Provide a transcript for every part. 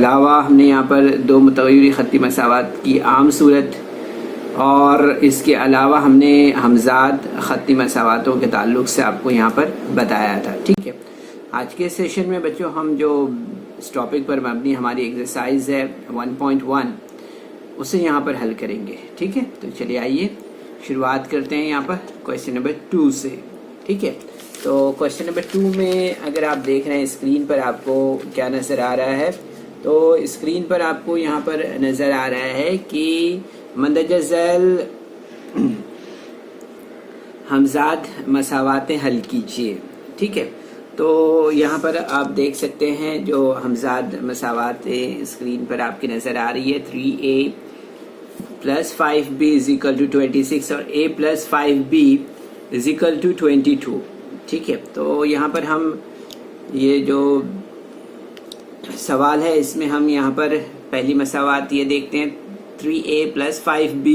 अलावा हमने यहाँ पर दो मुतग़य्यर ख़त्ती मसावात की आम सूरत और इसके अलावा हमने हमज़ाद ख़त्ती मसावातों के ताल्लुक़ से आपको यहाँ पर बताया था। ठीक है, आज के सेशन में बच्चों हम जो इस टॉपिक पर मबनी हमारी एक्सरसाइज है 1.1 उसे यहाँ पर हल करेंगे। ठीक है, तो चलिए आइए शुरुआत करते हैं यहाँ पर क्वेश्चन नंबर 2 से। ठीक है, तो क्वेश्चन नंबर 2 में अगर आप देख रहे हैं स्क्रीन पर आपको क्या नज़र आ रहा है, तो स्क्रीन पर आपको यहाँ पर नज़र आ रहा है कि मंदरजा झैल हमज़ाद मसावातें हल कीजिए। ठीक है, तो यहाँ पर आप देख सकते हैं जो हमज़ाद मसावातें स्क्रीन पर आपकी नज़र आ रही है 3a + 5b = 26 और a + 5b = 22। ठीक है, तो यहाँ पर हम ये जो सवाल है इसमें हम यहाँ पर पहली मसावात ये देखते हैं 3a + 5b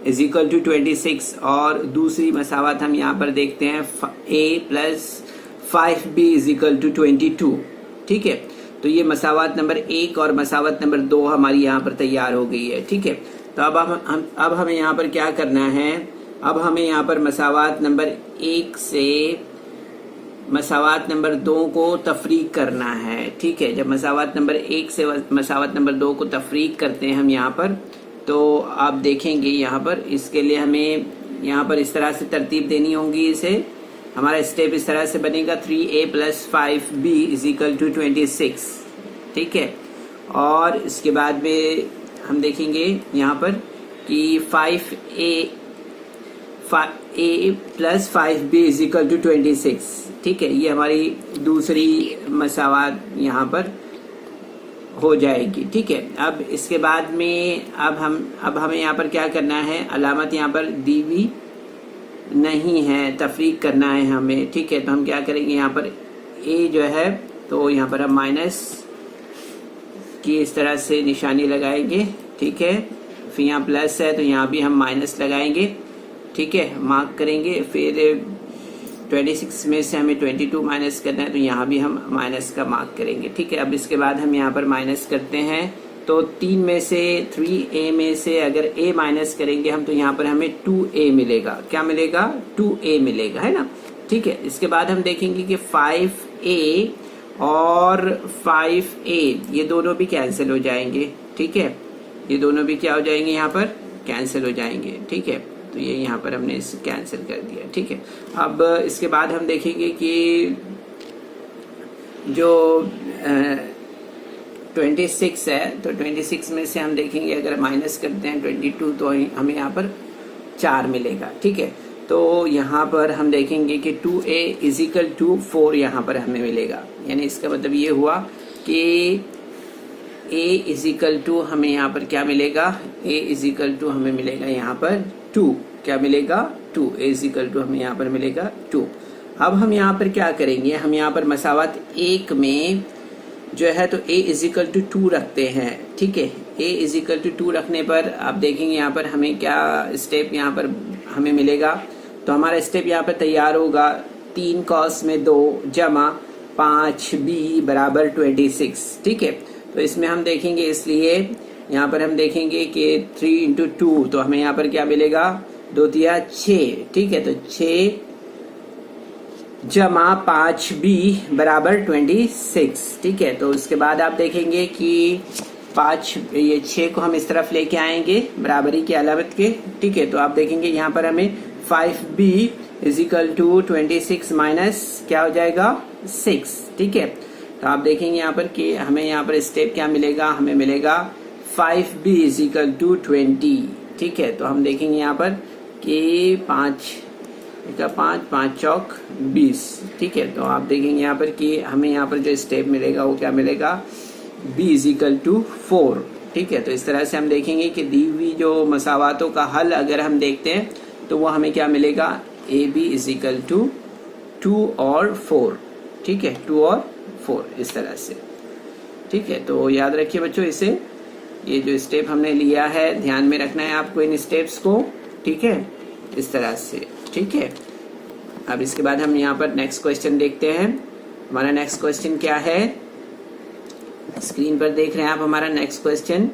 = 26 और दूसरी मसावात हम यहाँ पर देखते हैं a + 5b = 22। ठीक है, तो ये मसावात नंबर 1 और मसावत नंबर 2 हमारी यहाँ पर तैयार हो गई है। ठीक है, तो अब हमें यहाँ पर क्या करना है, अब हमें यहाँ पर मसावात नंबर 1 से मसावात नंबर 2 को तफरीक करना है। ठीक है, जब मसावात नंबर 1 से मसावत नंबर 2 को तफरीक करते हैं हम यहाँ पर, तो आप देखेंगे यहाँ पर इसके लिए हमें यहाँ पर इस तरह से तरतीब देनी होगी। इसे हमारा स्टेप इस तरह से बनेगा 3a + 5b = 26। ठीक है, और इसके बाद में हम देखेंगे यहाँ पर कि 5a + 5b = 26। ठीक है, ये हमारी दूसरी मसावात यहाँ पर हो जाएगी। ठीक है, अब इसके बाद में अब हमें यहाँ पर क्या करना है, अलामत यहाँ पर दी हुई नहीं है, तफरीक करना है हमें। ठीक है, तो हम क्या करेंगे, यहाँ पर a जो है तो यहाँ पर हम माइनस की इस तरह से निशानी लगाएंगे। ठीक है, फिर यहाँ प्लस है तो यहाँ भी हम माइनस लगाएंगे। ठीक है, मार्क करेंगे। फिर 26 में से हमें 22 माइनस करना है तो यहाँ भी हम माइनस का मार्क करेंगे। ठीक है, अब इसके बाद हम यहाँ पर माइनस करते हैं तो 3 में से 3a में से अगर a माइनस करेंगे हम तो यहाँ पर हमें 2a मिलेगा। क्या मिलेगा? 2a मिलेगा, है ना। ठीक है, इसके बाद हम देखेंगे कि 5a और 5a ये दोनों भी कैंसिल हो जाएंगे। ठीक है, ये दोनों भी क्या हो जाएंगे, यहाँ पर कैंसिल हो जाएंगे। ठीक है, तो ये यहाँ पर हमने इसे कैंसिल कर दिया। ठीक है, अब इसके बाद हम देखेंगे कि जो 26 है तो 26 में से हम देखेंगे अगर माइनस करते हैं 22 तो हमें यहाँ पर 4 मिलेगा। ठीक है, तो यहाँ पर हम देखेंगे कि 2a = 4 यहाँ पर हमें मिलेगा। यानी इसका मतलब ये हुआ कि a = हमें यहाँ पर क्या मिलेगा, a = हमें मिलेगा यहाँ पर 2। क्या मिलेगा? 2। a = हमें यहाँ पर मिलेगा 2। अब हम यहाँ पर क्या करेंगे, हम यहाँ पर मसावत 1 में जो है तो a = 2 रखते हैं। ठीक है, a = 2 रखने पर आप देखेंगे यहाँ पर हमें क्या स्टेप यहाँ पर हमें मिलेगा। तो हमारा स्टेप यहाँ पर तैयार होगा 3 cos में 2 जमा 5b = 26। ठीक है, तो इसमें हम देखेंगे, इसलिए यहाँ पर हम देखेंगे कि 3 × 2 तो हमें यहाँ पर क्या मिलेगा, 2 × 3 = 6। ठीक है, तो 6 जमा 5b = 26। ठीक है, तो उसके बाद आप देखेंगे कि 6 को हम इस तरफ लेके आएंगे बराबरी की अलामत के। ठीक है, तो आप देखेंगे यहाँ पर हमें 5b = 26 माइनस क्या हो जाएगा, 6। ठीक है, तो आप देखेंगे यहाँ पर कि हमें यहाँ पर स्टेप क्या मिलेगा, हमें मिलेगा 5b = 20। ठीक है, तो हम देखेंगे यहाँ पर कि 5 5 चौक 20। ठीक है, तो आप देखेंगे यहाँ पर कि हमें यहाँ पर जो स्टेप मिलेगा वो क्या मिलेगा, b = 4। ठीक है, तो इस तरह से हम देखेंगे कि दी हुई जो मसावातों का हल अगर हम देखते हैं तो वो हमें क्या मिलेगा, ab = 2 और 4। ठीक है, 2 और 4 इस तरह से। ठीक है, तो याद रखिए बच्चों, इसे ये जो स्टेप हमने लिया है ध्यान में रखना है आपको इन स्टेप्स को। ठीक है, इस तरह से। ठीक है, अब इसके बाद हम यहाँ पर नेक्स्ट क्वेश्चन देखते हैं। हमारा नेक्स्ट क्वेश्चन क्या है, स्क्रीन पर देख रहे हैं आप हमारा नेक्स्ट क्वेश्चन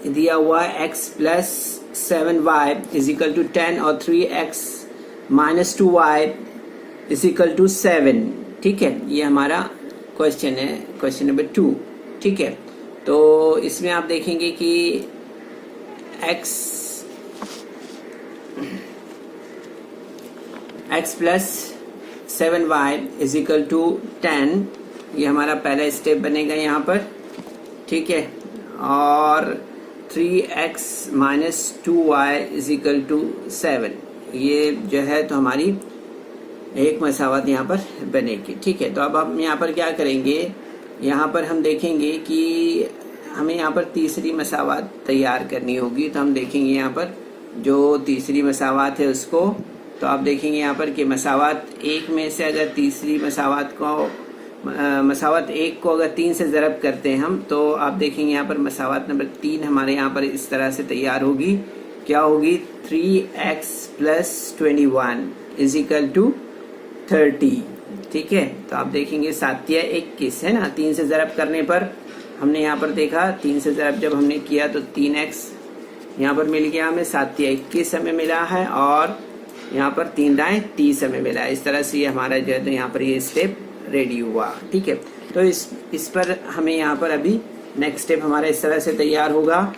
दिया हुआ x plus 7y is equal to 10 और 3x minus 2y is equal to 7। ठीक है, ये हमारा क्वेश्चन है, क्वेश्चन नंबर 2। ठीक है, तो इसमें आप देखेंगे कि x plus 7y is equal to 10, ये हमारा पहला स्टेप बनेगा यहाँ पर। ठीक है, और 3x minus 2y is equal to 7, ये जो है तो हमारी एक मसावत यहाँ पर बनेगी। ठीक है, तो अब हम यहाँ पर क्या करेंगे, यहाँ पर हम देखेंगे कि हमें यहाँ पर तीसरी मसावत तैयार करनी होगी। तो हम देखेंगे यहाँ पर जो तीसरी मसावत है उसको, तो आप देखेंगे यहाँ पर कि मसावत एक में से अगर तीसरी मसावत को मसावत एक को अगर 3 से ज़रब करते हैं हम, तो आप देखेंगे यहाँ पर मसावत नंबर 3 हमारे यहाँ पर इस तरह से तैयार होगी। क्या होगी, 3x plus 21 is equal to 30। ठीक है, तो आप देखेंगे 7 या 21 है ना, 3 से ज़रब करने पर हमने यहाँ पर देखा 3 से ज़रब जब हमने किया तो 3x यहाँ पर मिल गया हमें, 7 या 21 हमें मिला है, और यहाँ पर 3 दाएं 30 हमें मिला है। इस तरह से ये हमारा जो है तो यहाँ पर ये स्टेप रेडी हुआ। ठीक है, तो इस पर हमें यहाँ पर अभी नेक्स्ट स्टेप हमारा इस तरह से तैयार होगा।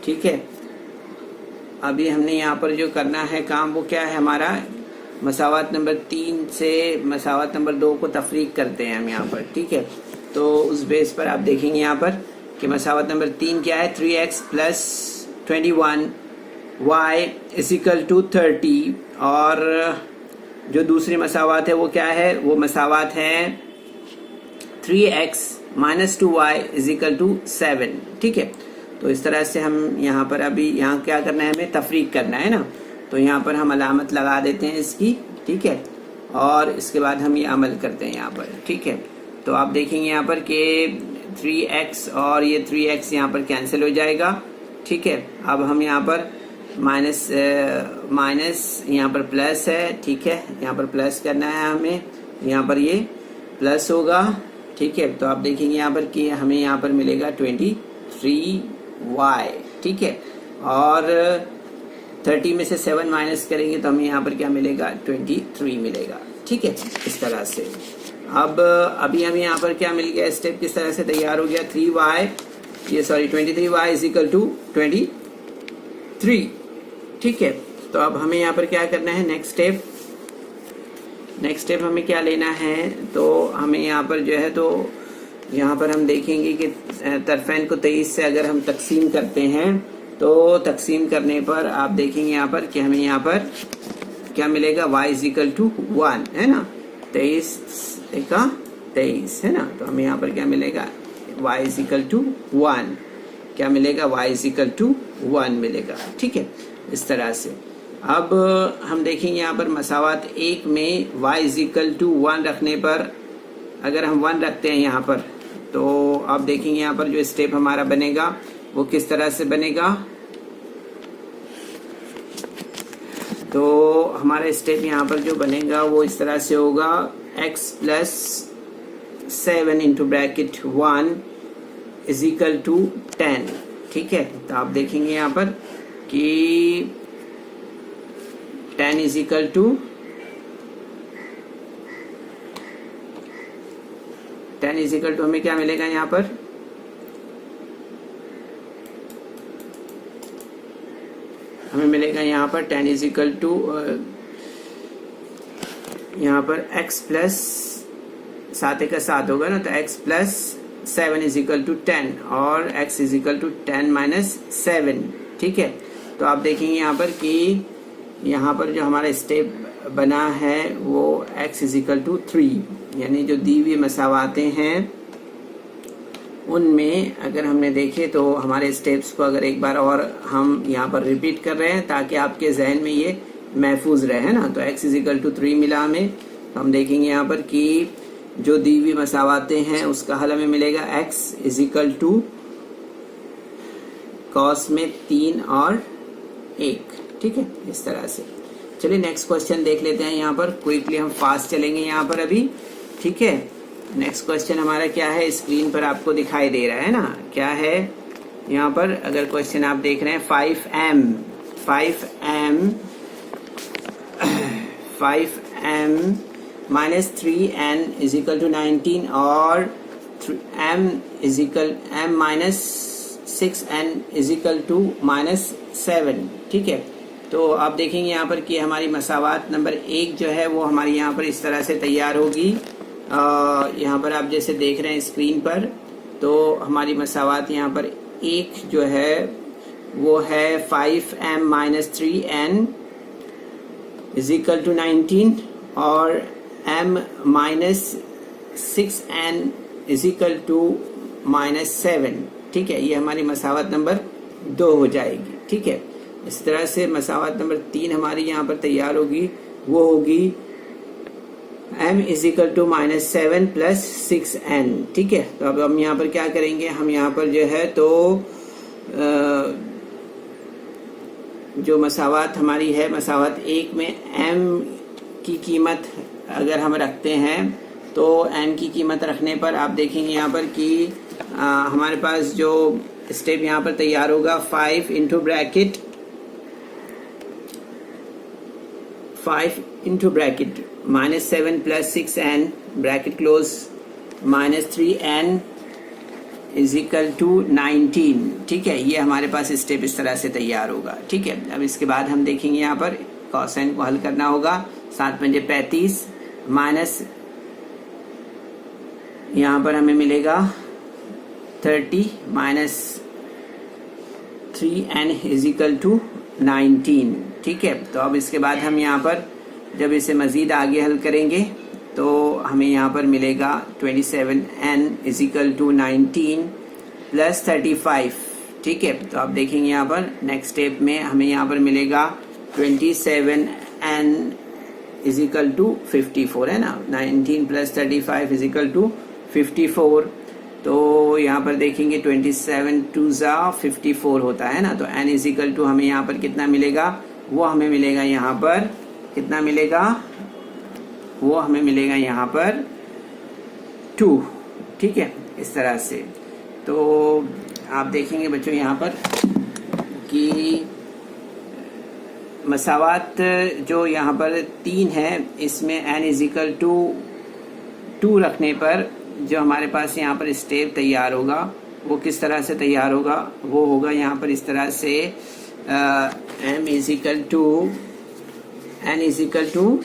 ठीक है, अभी हमने यहाँ पर जो करना है काम वो क्या है, हमारा मसावत नंबर 3 से मसावत नंबर 2 को तफरीक करते हैं हम यहाँ पर। ठीक है, तो उस बेस पर आप देखेंगे यहाँ पर कि मसावत नंबर 3 क्या है, 3x plus 21 y is equal to 30, और जो दूसरी मसावत है वो क्या है, वो मसावत है 3x minus 2y is equal to 7। ठीक है, तो इस तरह से हम यहाँ पर अभी यहाँ क्या करना है, हमें तफरीक करना है ना, तो यहाँ पर हम अलामत लगा देते हैं इसकी। ठीक है, और इसके बाद हम ये अमल करते हैं यहाँ पर। ठीक है, तो आप देखेंगे यहाँ पर कि 3x और ये 3x यहाँ पर कैंसिल हो जाएगा। ठीक है, अब हम यहाँ पर माइनस यहाँ पर प्लस है। ठीक है, यहाँ पर प्लस करना है हमें, यहाँ पर ये प्लस होगा। ठीक है, तो आप देखेंगे यहाँ पर कि हमें यहाँ पर मिलेगा 23y। ठीक है, और 30 में से 7 माइनस करेंगे तो हमें यहाँ पर क्या मिलेगा, 23 मिलेगा। ठीक है, इस तरह से अब अभी हमें यहाँ पर क्या मिल गया, स्टेप किस तरह से तैयार हो गया, 23y इज इक्वल टू 23। ठीक है, तो अब हमें यहाँ पर क्या करना है, नेक्स्ट स्टेप हमें क्या लेना है, तो हमें यहाँ पर जो है तो यहाँ पर हम देखेंगे कि तरफैन को 23 से अगर हम तकसीम करते हैं, तो तकसीम करने पर आप देखेंगे यहाँ पर कि हमें यहाँ पर क्या मिलेगा, y इज इक्वल टू 1 है ना, 23 का 23 है ना, तो हमें यहाँ पर क्या मिलेगा, y इज इक्वल टू 1, क्या मिलेगा, y इज इक्वल टू 1 मिलेगा। ठीक है, इस तरह से अब हम देखेंगे यहाँ पर मसावत 1 में y इज इक्वल टू 1 रखने पर, अगर हम 1 रखते हैं यहाँ पर, तो आप देखेंगे यहाँ पर जो स्टेप हमारा बनेगा वो किस तरह से बनेगा, तो हमारा स्टेप यहाँ पर जो बनेगा वो इस तरह से होगा, x plus 7 into bracket 1 is equal to 10। ठीक है, तो आप देखेंगे यहाँ पर कि 10 is equal to 10 is equal to हमें क्या मिलेगा, यहाँ पर हमें मिलेगा यहाँ पर 10 इज इक्वल टू यहाँ पर x प्लस 7 का 7 होगा ना, तो x plus 7 is equal to 10 और x is equal to 10 minus 7। ठीक है, तो आप देखेंगे यहाँ पर कि यहाँ पर जो हमारा स्टेप बना है वो x इज इक्वल टू 3, यानी जो दी हुई मसावातें हैं उनमें अगर हमने देखे तो हमारे स्टेप्स को अगर एक बार और हम यहाँ पर रिपीट कर रहे हैं ताकि आपके जहन में ये महफूज रहे ना, तो x इज इक्वल टू 3 मिला हमें। हम देखेंगे यहाँ पर कि जो दी हुई मसावातें हैं उसका हल हमें मिलेगा x is equal to cos में 3 और 1। ठीक है, इस तरह से। चलिए नेक्स्ट क्वेश्चन देख लेते हैं। यहाँ पर क्विकली हम फास्ट चलेंगे यहाँ पर अभी। ठीक है, नेक्स्ट क्वेश्चन हमारा क्या है, स्क्रीन पर आपको दिखाई दे रहा है ना, क्या है यहाँ पर। अगर क्वेश्चन आप देख रहे हैं 5m minus 3n is equal to 19 और m minus 6n is equal to minus 7। ठीक है, तो आप देखेंगे यहाँ पर कि हमारी मसावात नंबर 1 जो है वो हमारी यहाँ पर इस तरह से तैयार होगी। यहाँ पर आप जैसे देख रहे हैं स्क्रीन पर, तो हमारी मसावात यहाँ पर 1 जो है वो है 5m minus 3n is equal to 19 और m minus 6n is equal to minus 7। ठीक है, ये हमारी मसावत नंबर 2 हो जाएगी। ठीक है, इस तरह से मसावत नंबर 3 हमारी यहाँ पर तैयार होगी, वो होगी m is equal to minus 7 plus 6n। ठीक है, तो अब हम यहाँ पर क्या करेंगे, हम यहाँ पर जो है तो जो मसावत हमारी है, मसावत 1 में m की कीमत अगर हम रखते हैं तो m की कीमत रखने पर आप देखेंगे यहाँ पर कि हमारे पास जो स्टेप यहाँ पर तैयार होगा 5 into bracket minus 7 plus 6n bracket close minus 3n is equal to 19। ठीक है, ये हमारे पास स्टेप इस तरह से तैयार होगा। ठीक है, अब इसके बाद हम देखेंगे यहाँ पर कोसाइन को हल करना होगा। 7 पंजे 35 माइनस यहाँ पर हमें मिलेगा 30 minus 3n is equal to 19। ठीक है, तो अब इसके बाद हम यहाँ पर जब इसे मज़ीद आगे हल करेंगे तो हमें यहाँ पर मिलेगा 27n is equal to 19 plus 35। ठीक है, तो आप देखेंगे यहाँ पर नेक्स्ट स्टेप में हमें यहाँ पर मिलेगा 27n इज इक्वल टू 54 है ना, 19 प्लस 35 इज इक्वल टू 54। तो यहाँ पर देखेंगे 27 2 ज़ा 54 होता है ना, तो n इज इक्वल टू हमें यहाँ पर कितना मिलेगा, वो हमें मिलेगा यहाँ पर कितना मिलेगा, वो हमें मिलेगा यहाँ पर 2। ठीक है, इस तरह से। तो आप देखेंगे बच्चों यहाँ पर कि मसावात जो यहाँ पर 3 है, इसमें n इज इक्वल टू 2 रखने पर जो हमारे पास यहाँ पर स्टेप तैयार होगा वो किस तरह से तैयार होगा, वो होगा यहाँ पर इस तरह से m is equal to n is equal to,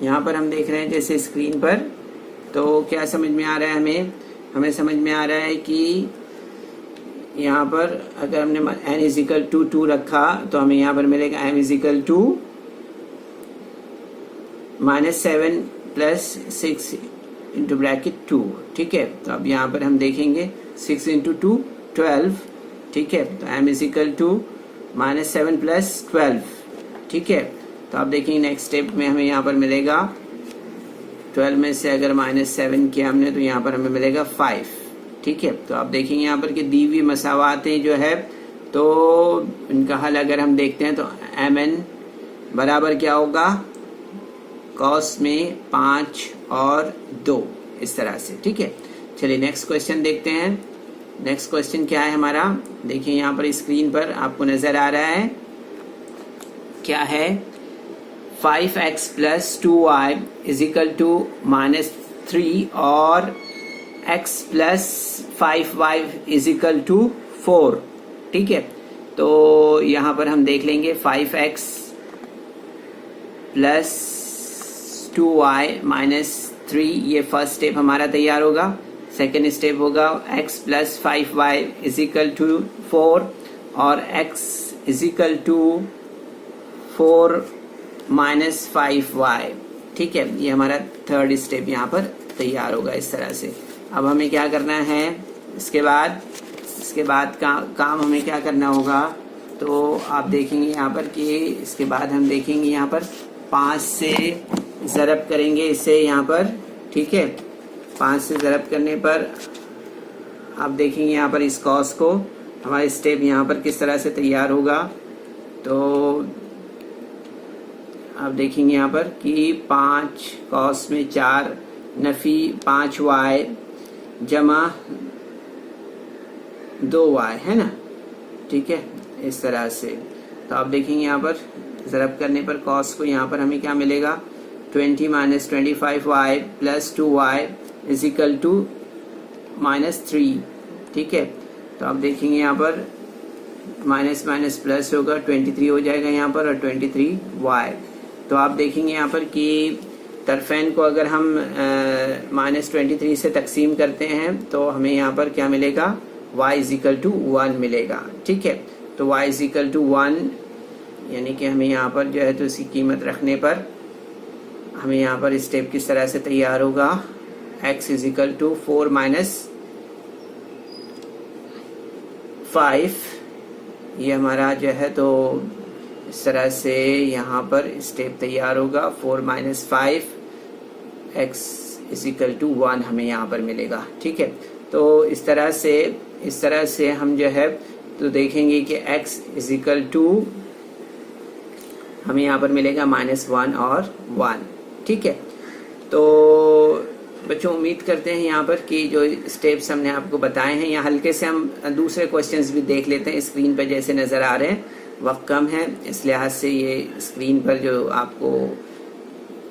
यहाँ पर हम देख रहे हैं जैसे स्क्रीन पर, तो क्या समझ में आ रहा है हमें समझ में आ रहा है कि यहाँ पर अगर हमने n इज इक्वल टू 2 रखा तो हमें यहाँ पर मिलेगा m is equal to minus 7 plus 6 into bracket 2। ठीक है, तो अब यहाँ पर हम देखेंगे 6 इंटू 2 12। ठीक है, तो m is equal to minus 7 plus 12। ठीक है, तो आप देखेंगे नेक्स्ट स्टेप में हमें यहाँ पर मिलेगा 12 में से अगर माइनस 7 किया हमने तो यहाँ पर हमें मिलेगा 5। ठीक है, तो आप देखेंगे यहाँ पर कि दी हुई मसावातें जो है तो इनका हल अगर हम देखते हैं तो mn बराबर क्या होगा, कॉस में 5 और 2 इस तरह से। ठीक है, चलिए नेक्स्ट क्वेश्चन देखते हैं। नेक्स्ट क्वेश्चन क्या है हमारा, देखिए यहाँ पर स्क्रीन पर आपको नजर आ रहा है, क्या है 5x plus 2y is equal to minus 3 और x plus 5y is equal to 4। ठीक है, तो यहाँ पर हम देख लेंगे 5x प्लस 2y माइनस 3, ये फर्स्ट स्टेप हमारा तैयार होगा। सेकेंड स्टेप होगा x plus 5y is equal to 4 और x is equal to 4 minus 5y। ठीक है, ये हमारा थर्ड स्टेप यहाँ पर तैयार होगा इस तरह से। अब हमें क्या करना है, इसके बाद काम हमें क्या करना होगा, तो आप देखेंगे यहाँ पर कि इसके बाद हम देखेंगे यहाँ पर 5 से ज़रब करेंगे इसे यहाँ पर। ठीक है, 5 से ज़रब करने पर आप देखेंगे यहाँ पर इस कॉस को, हमारा स्टेप यहाँ पर किस तरह से तैयार होगा। तो आप देखेंगे यहाँ पर कि 5 कॉस में 4 नफ़ी 5y जमा 2y है ना, ठीक है, इस तरह से। तो आप देखेंगे यहाँ पर ज़रब करने पर कॉस को यहाँ पर हमें क्या मिलेगा, 20 minus 25y plus 2y is equal to -3, ठीक है। तो आप देखेंगे यहाँ पर माइनस माइनस प्लस होगा, 23 हो जाएगा यहाँ पर और 23y। तो आप देखेंगे यहाँ पर कि तरफेन को अगर हम -23 से तकसीम करते हैं तो हमें यहाँ पर क्या मिलेगा, y इज इक्वल टू 1 मिलेगा, ठीक है। तो y इज इक्वल टू 1 यानी कि हमें यहाँ पर जो है तो इसकी कीमत रखने पर हमें यहाँ पर स्टेप किस तरह से तैयार होगा, x is equal to 4 minus 5, ये हमारा जो है तो इस तरह से यहाँ पर स्टेप तैयार होगा, 4 minus 5 x is equal to 1 हमें यहाँ पर मिलेगा, ठीक है। तो इस तरह से हम जो है तो देखेंगे कि x इज इक्वल टू हमें यहाँ पर मिलेगा -1 और 1, ठीक है। तो बच्चों उम्मीद करते हैं यहाँ पर कि जो स्टेप्स हमने आपको बताए हैं, यहाँ हल्के से हम दूसरे क्वेश्चंस भी देख लेते हैं। स्क्रीन पर जैसे नज़र आ रहे हैं, वक्त कम है, इस लिहाज से ये स्क्रीन पर जो आपको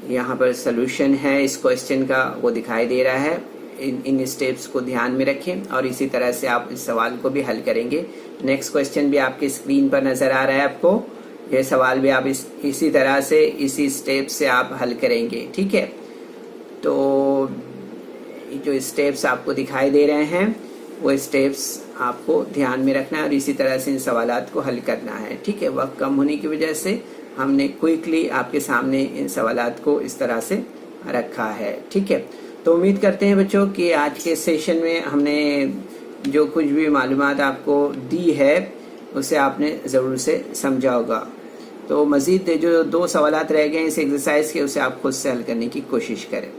यहाँ पर सॉल्यूशन है इस क्वेश्चन का वो दिखाई दे रहा है। इन स्टेप्स को ध्यान में रखें और इसी तरह से आप इस सवाल को भी हल करेंगे। नेक्स्ट क्वेश्चन भी आपकी स्क्रीन पर नज़र आ रहा है आपको, ये सवाल भी आप इसी तरह से इसी स्टेप से आप हल करेंगे, ठीक है। तो जो स्टेप्स आपको दिखाई दे रहे हैं वो स्टेप्स आपको ध्यान में रखना है और इसी तरह से इन सवालात को हल करना है, ठीक है। वक्त कम होने की वजह से हमने क्विकली आपके सामने इन सवालात को इस तरह से रखा है, ठीक है। तो उम्मीद करते हैं बच्चों कि आज के सेशन में हमने जो कुछ भी मालूमात आपको दी है उसे आपने ज़रूर से समझा होगा। तो मज़ीद जो 2 सवालात रह गए इस एक्सरसाइज के, उसे आप खुद से हल करने की कोशिश करें।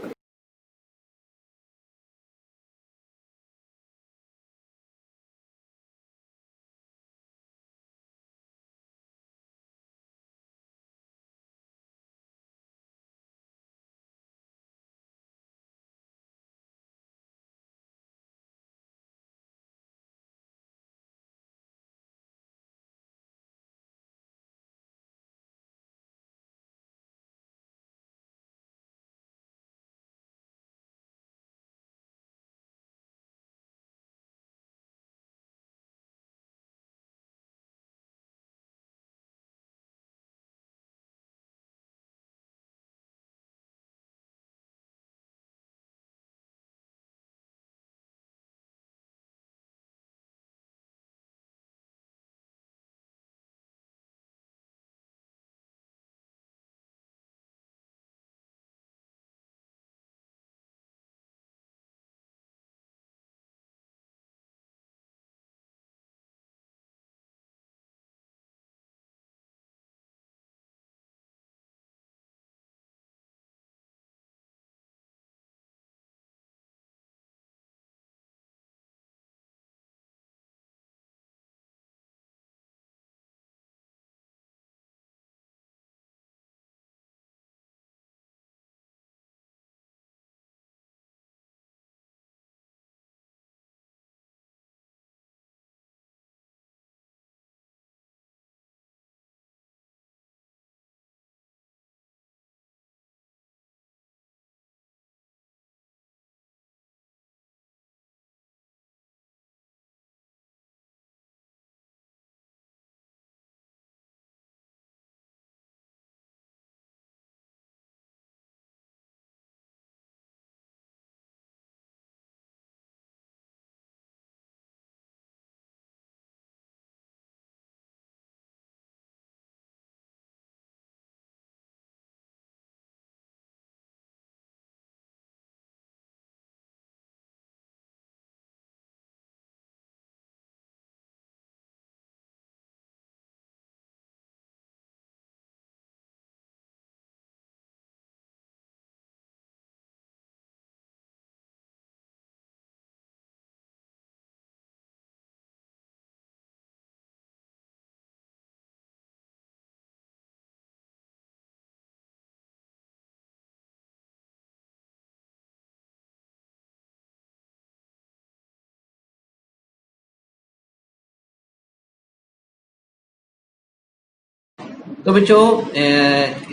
तो बच्चों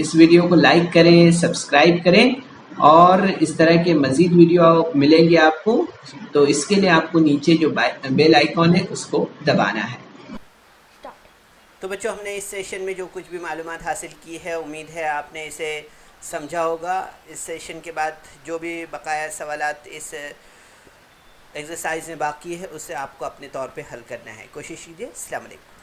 इस वीडियो को लाइक करें, सब्सक्राइब करें और इस तरह के मज़ीद वीडियो मिलेंगे आपको। तो इसके लिए आपको नीचे जो बेल आइकॉन है उसको दबाना है। तो बच्चों हमने इस सेशन में जो कुछ भी मालूमात हासिल की है, उम्मीद है आपने इसे समझा होगा। इस सेशन के बाद जो भी बकाया सवालात इस एक्सरसाइज में बाकी है उसे आपको अपने तौर पे हल करना है। कोशिश कीजिए। अस्सलाम वालेकुम।